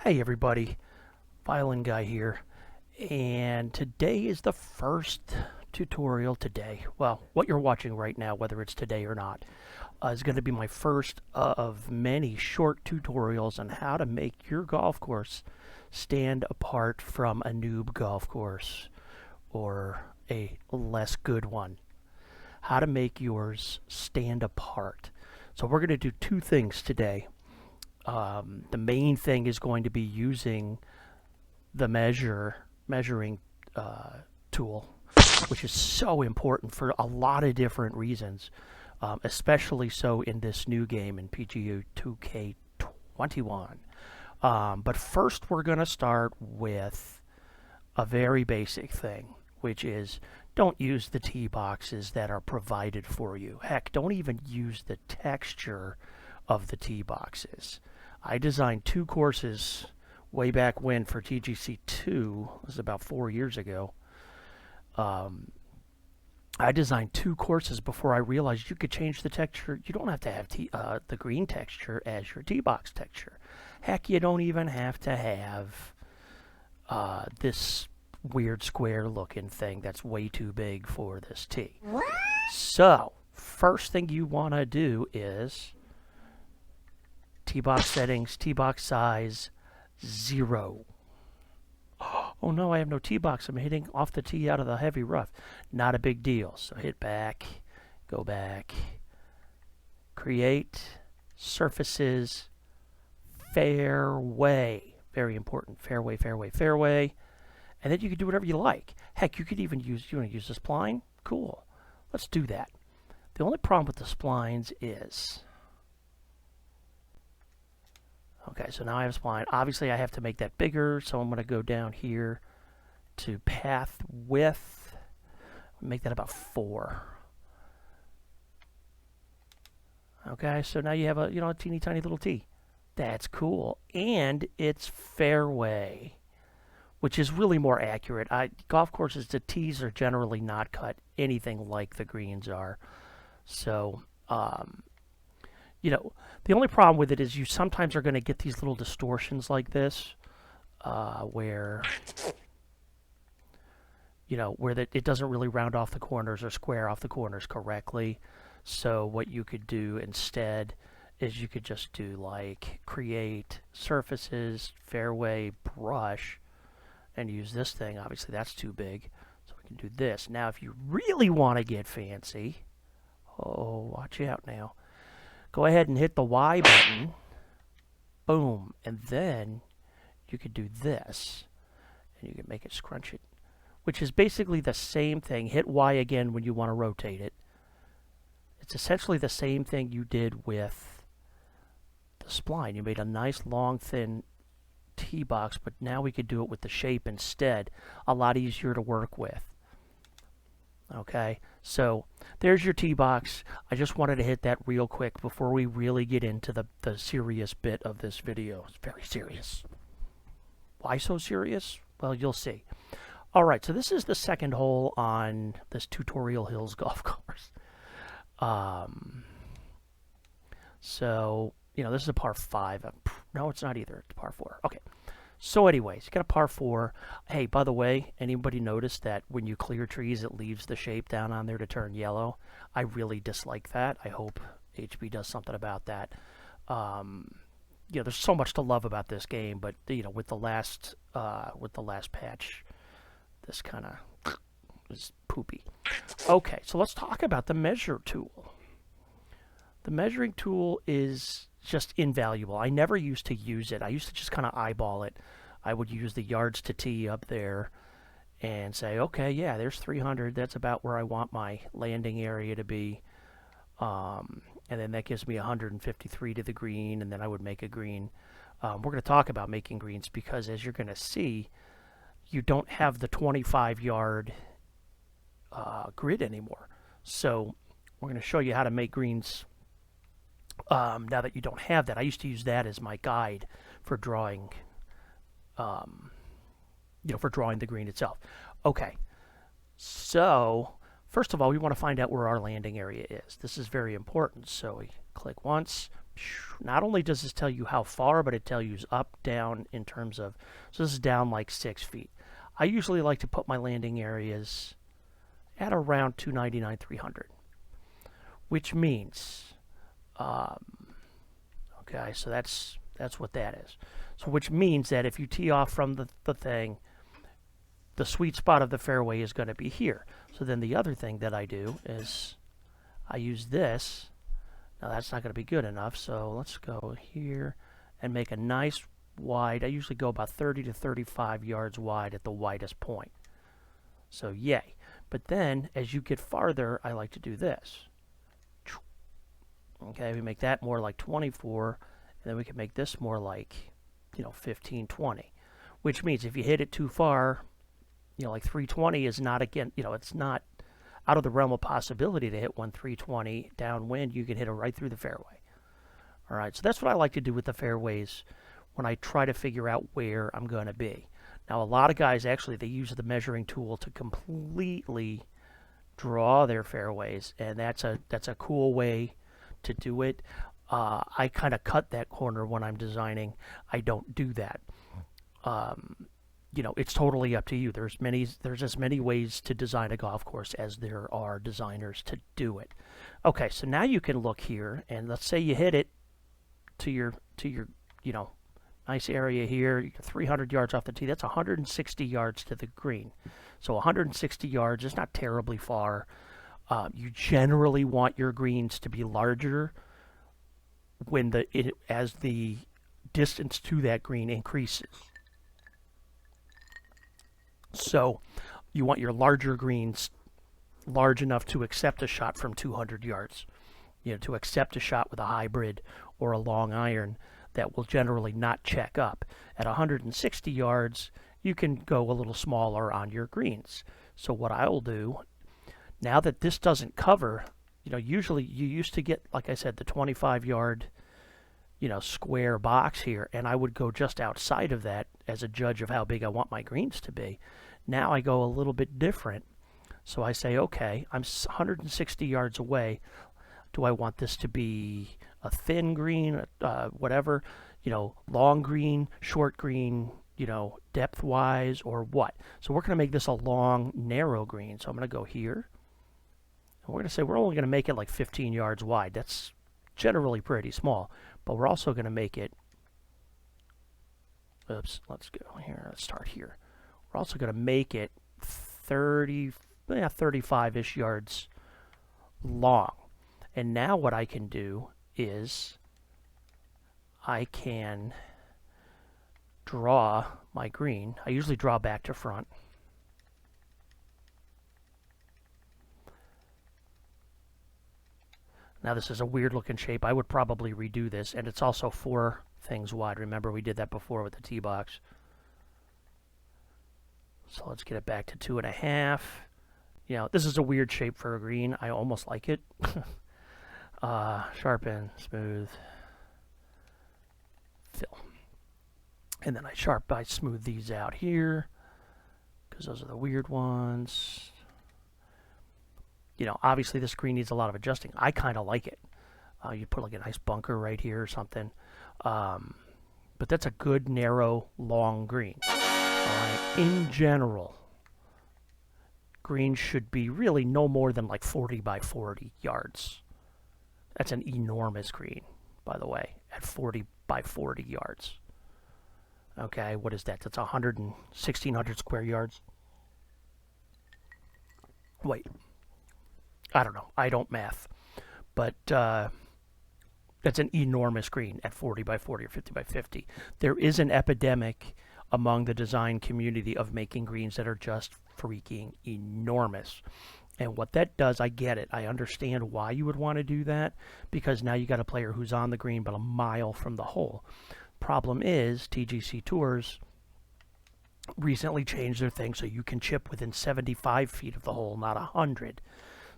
Hey everybody, Violin Guy here, and today is the first tutorial today. Well, what you're watching right now, whether it's today or not, is going to be my first of many short tutorials on how to make your golf course stand apart from a noob golf course or a less good one. How to make yours stand apart. So we're going to do two things today. The main thing is going to be using the measuring tool, which is so important for a lot of different reasons, especially so in this new game in PGA2K21. But first we're going to start with a very basic thing, which is don't use the tee boxes that are provided for you. Heck, don't even use the texture of the tee boxes. I designed two courses way back when for TGC2. This is about 4 years ago. I designed two courses before I realized you could change the texture. You don't have to have the green texture as your tee box texture. Heck, you don't even have to have this weird square looking thing that's way too big for this tee. What? So, first thing you want to do is tee box settings, tee box size, 0. Oh no, I have no tee box. I'm hitting off the tee out of the heavy rough. Not a big deal. So hit back, go back, create, surfaces, fairway. Very important. Fairway, fairway, fairway. And then you can do whatever you like. Heck, you could even use, you want to use the spline? Cool. Let's do that. The only problem with the splines is, okay, so now I have a spline. Obviously, I have to make that bigger, so I'm going to go down here to path width. Make that about 4. Okay, so now you have a, a teeny tiny little tee. That's cool. And it's fairway, which is really more accurate. Golf courses, the tees are generally not cut anything like the greens are. So, the only problem with it is you sometimes are going to get these little distortions like this, where it doesn't really round off the corners or square off the corners correctly. So what you could do instead is you could just do like create surfaces, fairway, brush, and use this thing. Obviously that's too big, so we can do this. Now if you really want to get fancy, oh, watch out now. Go ahead and hit the Y button. Boom. And then you could do this. And you can make it scrunch it. Which is basically the same thing. Hit Y again when you want to rotate it. It's essentially the same thing you did with the spline. You made a nice long thin tee box, but now we could do it with the shape instead. A lot easier to work with. Okay, so there's your tee box. I just wanted to hit that real quick before we really get into the serious bit of this video. It's very serious. Why so serious? Well, you'll see. All right, so this is the second hole on this Tutorial Hills golf course. So, this is a par 5. No, it's not either. It's par 4. Okay. So anyways, you got a par 4. Hey, by the way, anybody notice that when you clear trees, it leaves the shape down on there to turn yellow? I really dislike that. I hope HB does something about that. There's so much to love about this game, but with the last patch, this kind of is poopy. Okay, so let's talk about the measure tool. The measuring tool is just invaluable. I never used to use it. I used to just kind of eyeball it. I would use the yards to tee up there and say, okay, yeah, there's 300. That's about where I want my landing area to be. And then that gives me 153 to the green, and then I would make a green. We're going to talk about making greens because, as you're going to see, you don't have the 25-yard grid anymore. So we're going to show you how to make greens. Now that you don't have that, I used to use that as my guide for drawing, for drawing the green itself. Okay, so first of all, we want to find out where our landing area is. This is very important. So we click once, Not only does this tell you how far, but it tells you up, down in terms of, so this is down like 6 feet. I usually like to put my landing areas at around 299, 300, which means, okay, so that's what that is. So which means that if you tee off from the thing, the sweet spot of the fairway is going to be here. So then the other thing that I do is I use this. Now that's not going to be good enough, so let's go here and make a nice wide. I usually go about 30 to 35 yards wide at the widest point. So yay. But then as you get farther, I like to do this. Okay, we make that more like 24, and then we can make this more like, 15, 20. Which means if you hit it too far, like 320 is not, again, it's not out of the realm of possibility to hit 320 downwind. You can hit it right through the fairway. All right, so that's what I like to do with the fairways when I try to figure out where I'm going to be. Now, a lot of guys actually, they use the measuring tool to completely draw their fairways, and that's a cool way to do it. I kind of cut that corner when I'm designing. I don't do that. It's totally up to you. There's as many ways to design a golf course as there are designers to do it. Okay, so now you can look here, and let's say you hit it to your nice area here, 300 yards off the tee. That's 160 yards to the green. So 160 yards is not terribly far. You generally want your greens to be larger as the distance to that green increases. So you want your larger greens large enough to accept a shot from 200 yards. To accept a shot with a hybrid or a long iron that will generally not check up. At 160 yards, you can go a little smaller on your greens. So what I'll do, now that this doesn't cover, usually you used to get, like I said, the 25-yard, square box here, and I would go just outside of that as a judge of how big I want my greens to be. Now I go a little bit different. So I say, okay, I'm 160 yards away. Do I want this to be a thin green, whatever, long green, short green, depth-wise, or what? So we're going to make this a long, narrow green. So I'm going to go here. And we're going to say we're only going to make it like 15 yards wide. That's generally pretty small. But we're also going to make it, oops, let's go here. Let's start here. We're also going to make it 35-ish yards long. And now what I can do is I can draw my green. I usually draw back to front. Now this is a weird looking shape. I would probably redo this, and it's also 4 things wide. Remember we did that before with the tee box. So let's get it back to 2.5. This is a weird shape for a green. I almost like it. Sharpen, smooth, fill. And then I smooth these out here because those are the weird ones. Obviously this green needs a lot of adjusting. I kind of like it. You put like a nice bunker right here or something. But that's a good, narrow, long green. All right. In general, greens should be really no more than like 40 by 40 yards. That's an enormous green, by the way, at 40 by 40 yards. Okay, what is that? That's 1,600 square yards. Wait. I don't know. I don't math. But that's an enormous green at 40 by 40 or 50 by 50. There is an epidemic among the design community of making greens that are just freaking enormous. And what that does, I get it. I understand why you would want to do that, because now you got a player who's on the green but a mile from the hole. Problem is, TGC Tours recently changed their thing so you can chip within 75 feet of the hole, not 100.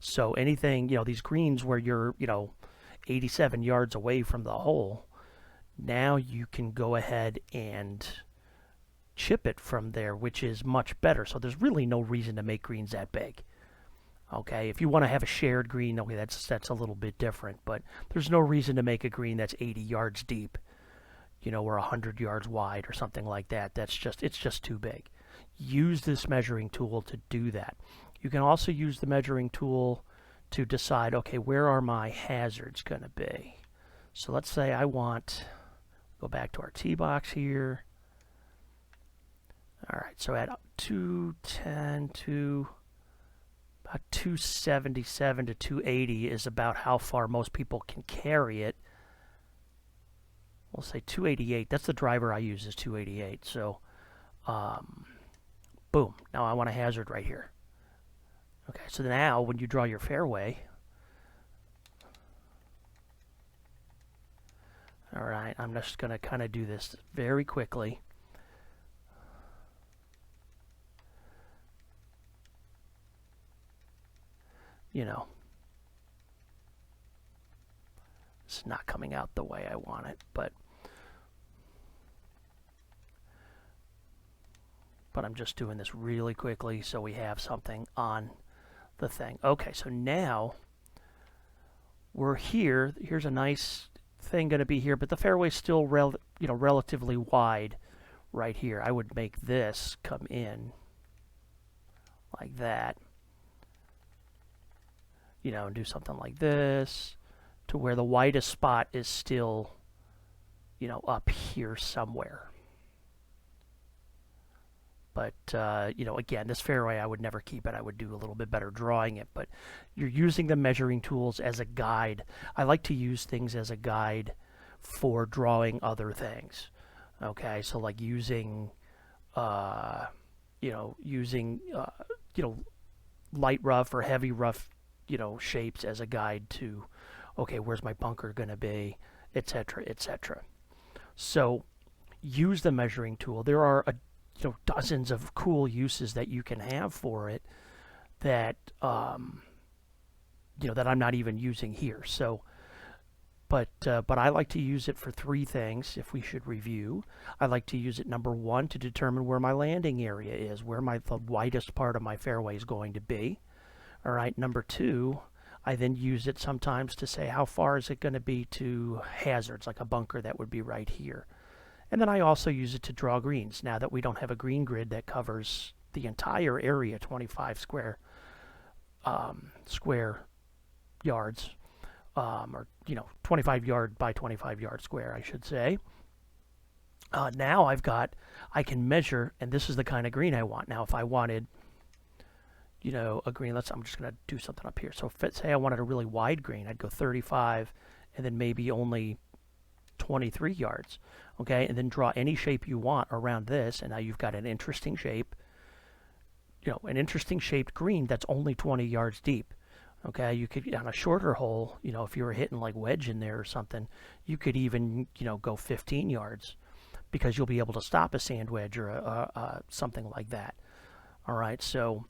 So anything, these greens where you're, 87 yards away from the hole, now you can go ahead and chip it from there, which is much better. So there's really no reason to make greens that big. Okay, if you want to have a shared green, okay, that's a little bit different, but there's no reason to make a green that's 80 yards deep, or 100 yards wide or something like that. It's just too big. Use this measuring tool to do that. You can also use the measuring tool to decide, okay, where are my hazards going to be? So let's say I want, go back to our tee box here. All right, so at 210 to about 277 to 280 is about how far most people can carry it. We'll say 288. That's the driver I use is 288. So, boom. Now I want a hazard right here. Okay, so now when you draw your fairway, all right, I'm just going to kind of do this very quickly. It's not coming out the way I want it, but I'm just doing this really quickly so we have something on the thing. Okay, so now we're here. Here's a nice thing going to be here, but the fairway's still relatively wide right here. I would make this come in like that, and do something like this to where the widest spot is still, up here somewhere. But, again, this fairway, I would never keep it. I would do a little bit better drawing it. But you're using the measuring tools as a guide. I like to use things as a guide for drawing other things. Okay, so like using, light rough or heavy rough, shapes as a guide to, okay, where's my bunker going to be, etc., etc. So use the measuring tool. There are dozens of cool uses that you can have for it that that I'm not even using here. So, but I like to use it for three things. If we should review, I like to use it, number one, to determine where my landing area is, where the widest part of my fairway is going to be. All right. Number two, I then use it sometimes to say how far is it going to be to hazards, like a bunker that would be right here. And then I also use it to draw greens. Now that we don't have a green grid that covers the entire area, 25 square yards, or 25 yard by 25 yard square, I should say. Now I can measure, and this is the kind of green I want. Now, if I wanted, a green, I'm just going to do something up here. So say I wanted a really wide green, I'd go 35, and then maybe only 23 yards. Okay, and then draw any shape you want around this, and now you've got an interesting shape, an interesting shaped green that's only 20 yards deep. Okay, you could, on a shorter hole, if you were hitting like wedge in there or something, you could even, go 15 yards because you'll be able to stop a sand wedge or something like that. All right, so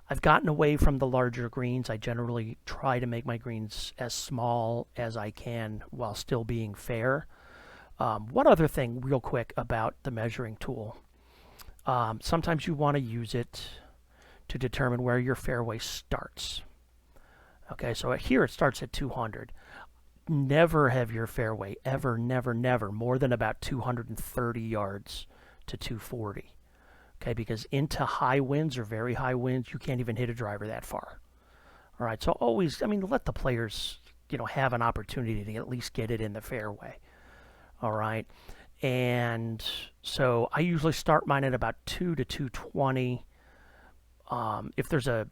I've gotten away from the larger greens. I generally try to make my greens as small as I can while still being fair. One other thing real quick about the measuring tool. Sometimes you want to use it to determine where your fairway starts. Okay, so here it starts at 200. Never have your fairway, never, more than about 230 yards to 240. Okay, because into high winds or very high winds, you can't even hit a driver that far. All right, so always, let the players, have an opportunity to at least get it in the fairway. All right, and so I usually start mine at about 2 to 220. If there's a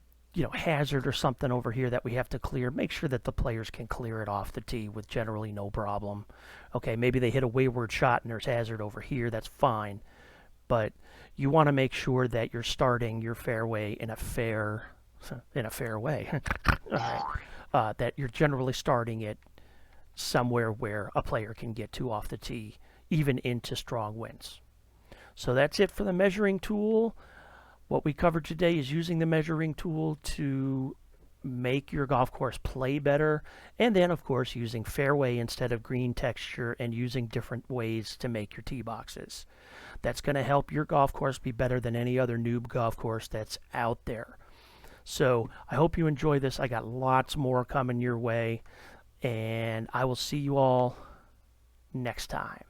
hazard or something over here that we have to clear, make sure that the players can clear it off the tee with generally no problem. Okay, maybe they hit a wayward shot and there's hazard over here. That's fine, but you want to make sure that you're starting your fairway in a fair way. All right, that you're generally starting it somewhere where a player can get to off the tee, even into strong winds. So that's it for the measuring tool. What we covered today is using the measuring tool to make your golf course play better, and then of course using fairway instead of green texture and using different ways to make your tee boxes. That's going to help your golf course be better than any other noob golf course that's out there. So I hope you enjoy this. I got lots more coming your way, and I will see you all next time.